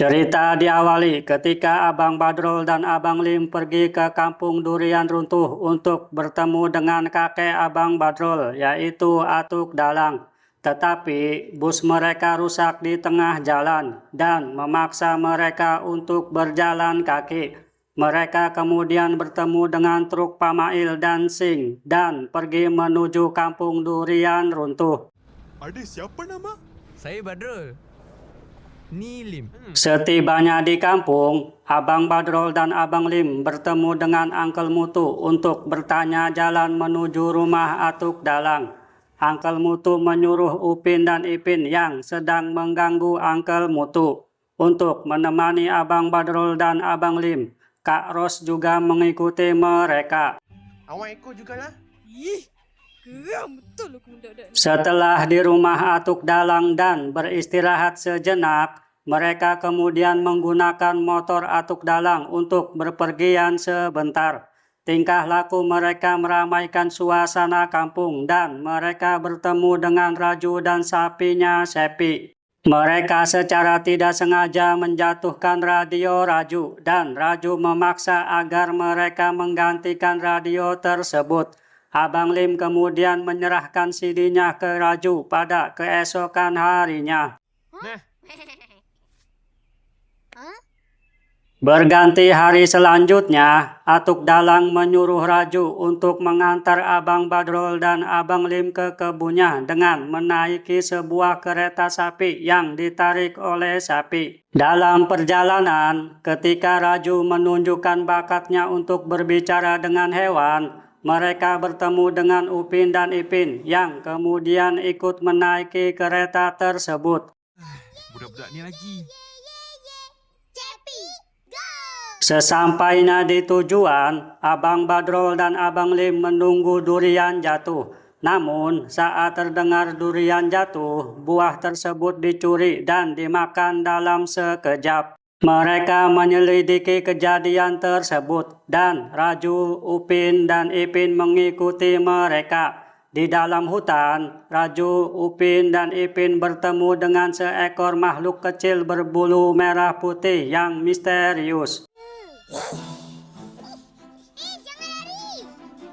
Cerita diawali ketika Abang Badrol dan Abang Lim pergi ke kampung durian runtuh untuk bertemu dengan kakek Abang Badrol, yaitu Atuk Dalang. Tetapi bus mereka rusak di tengah jalan dan memaksa mereka untuk berjalan kaki. Mereka kemudian bertemu dengan truk Pamail dan Sing dan pergi menuju kampung durian runtuh. Ada siapa nama? Saya Badrul. Ni Lim. Setibanya di kampung, Abang Badrol dan Abang Lim bertemu dengan Uncle Mutu untuk bertanya jalan menuju rumah Atuk Dalang. Uncle Mutu menyuruh Upin dan Ipin yang sedang mengganggu Uncle Mutu untuk menemani Abang Badrol dan Abang Lim. Kak Ros juga mengikuti mereka. Awak ikut jugalah. Ih, geram betul aku mendadak. Setelah di rumah Atuk Dalang dan beristirahat sejenak, mereka kemudian menggunakan motor Atuk Dalang untuk berpergian sebentar. Tingkah laku mereka meramaikan suasana kampung dan mereka bertemu dengan Raju dan sapinya Sepi. Mereka secara tidak sengaja menjatuhkan radio Raju dan Raju memaksa agar mereka menggantikan radio tersebut. Abang Lim kemudian menyerahkan CD-nya ke Raju pada keesokan harinya. Berganti hari selanjutnya, Atuk Dalang menyuruh Raju untuk mengantar Abang Badrol dan Abang Lim ke kebunnya dengan menaiki sebuah kereta sapi yang ditarik oleh sapi. Dalam perjalanan, ketika Raju menunjukkan bakatnya untuk berbicara dengan hewan, mereka bertemu dengan Upin dan Ipin yang kemudian ikut menaiki kereta tersebut. Budak-budak ni lagi. Sesampainya di tujuan, Abang Badrol dan Abang Lim menunggu durian jatuh. Namun, saat terdengar durian jatuh, buah tersebut dicuri dan dimakan dalam sekejap. Mereka menyelidiki kejadian tersebut dan Raju, Upin, dan Ipin mengikuti mereka. Di dalam hutan, Raju, Upin, dan Ipin bertemu dengan seekor makhluk kecil berbulu merah putih yang misterius.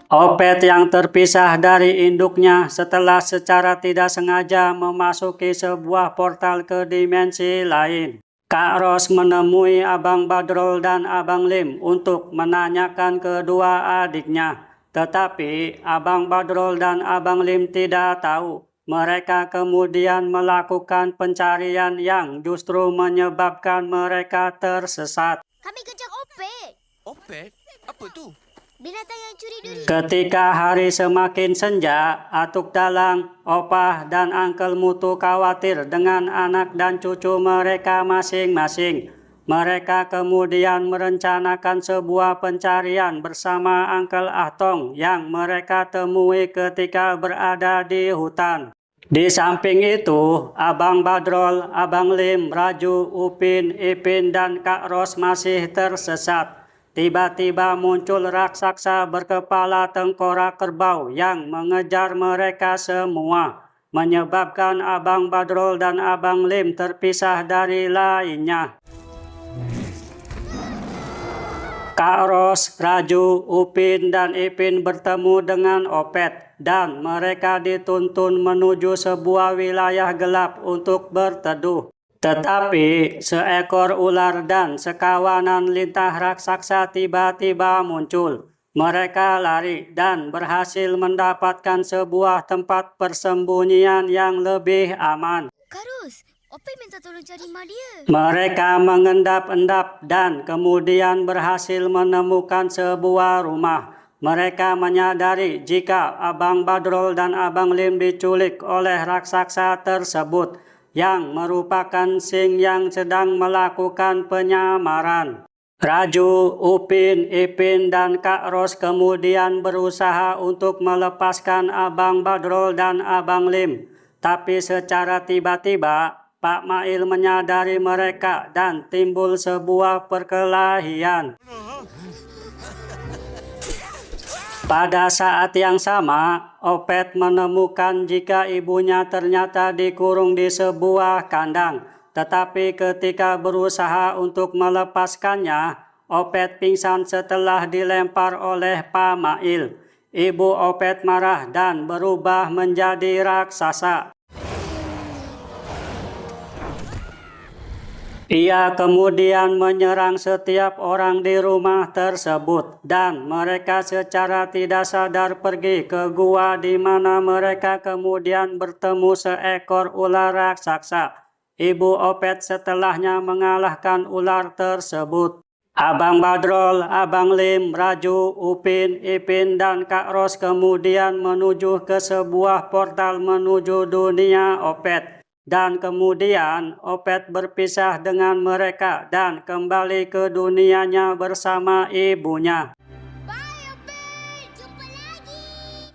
Opet yang terpisah dari induknya setelah secara tidak sengaja memasuki sebuah portal ke dimensi lain. Kak Ros menemui Abang Badrol dan Abang Lim untuk menanyakan kedua adiknya. Tetapi Abang Badrol dan Abang Lim tidak tahu. Mereka kemudian melakukan pencarian yang justru menyebabkan mereka tersesat. Kami kejar Opet. Opet? Apa tu? Binatang yang curi duri. Ketika hari semakin senja, Atuk Dalang, Opah, dan Uncle Mutu khawatir dengan anak dan cucu mereka masing-masing. Mereka kemudian merencanakan sebuah pencarian bersama Uncle Ahtong yang mereka temui ketika berada di hutan. Di samping itu, Abang Badrol, Abang Lim, Raju, Upin, Ipin, dan Kak Ros masih tersesat. Tiba-tiba muncul raksasa berkepala tengkorak kerbau yang mengejar mereka semua, menyebabkan Abang Badrol dan Abang Lim terpisah dari lainnya. Kak Ros, Raju, Upin, dan Ipin bertemu dengan Opet dan mereka dituntun menuju sebuah wilayah gelap untuk berteduh. Tetapi seekor ular dan sekawanan lintah raksasa tiba-tiba muncul. Mereka lari dan berhasil mendapatkan sebuah tempat persembunyian yang lebih aman. Karus, Opet minta tolong cari mak dia. Mereka mengendap-endap dan kemudian berhasil menemukan sebuah rumah. Mereka menyadari jika Abang Badrol dan Abang Lim diculik oleh raksasa tersebut, yang merupakan Sing yang sedang melakukan penyamaran. Raju, Upin, Ipin, dan Kak Ros kemudian berusaha untuk melepaskan Abang Badrol dan Abang Lim. Tapi secara tiba-tiba, Pak Mail menyadari mereka dan timbul sebuah perkelahian. Pada saat yang sama, Opet menemukan jika ibunya ternyata dikurung di sebuah kandang. Tetapi ketika berusaha untuk melepaskannya, Opet pingsan setelah dilempar oleh Pak Mail. Ibu Opet marah dan berubah menjadi raksasa. Ia kemudian menyerang setiap orang di rumah tersebut dan mereka secara tidak sadar pergi ke gua di mana mereka kemudian bertemu seekor ular raksasa. Ibu Opet setelahnya mengalahkan ular tersebut. Abang Badrol, Abang Lim, Raju, Upin, Ipin, dan Kak Ros kemudian menuju ke sebuah portal menuju dunia Opet. Dan kemudian Opet berpisah dengan mereka dan kembali ke dunianya bersama ibunya.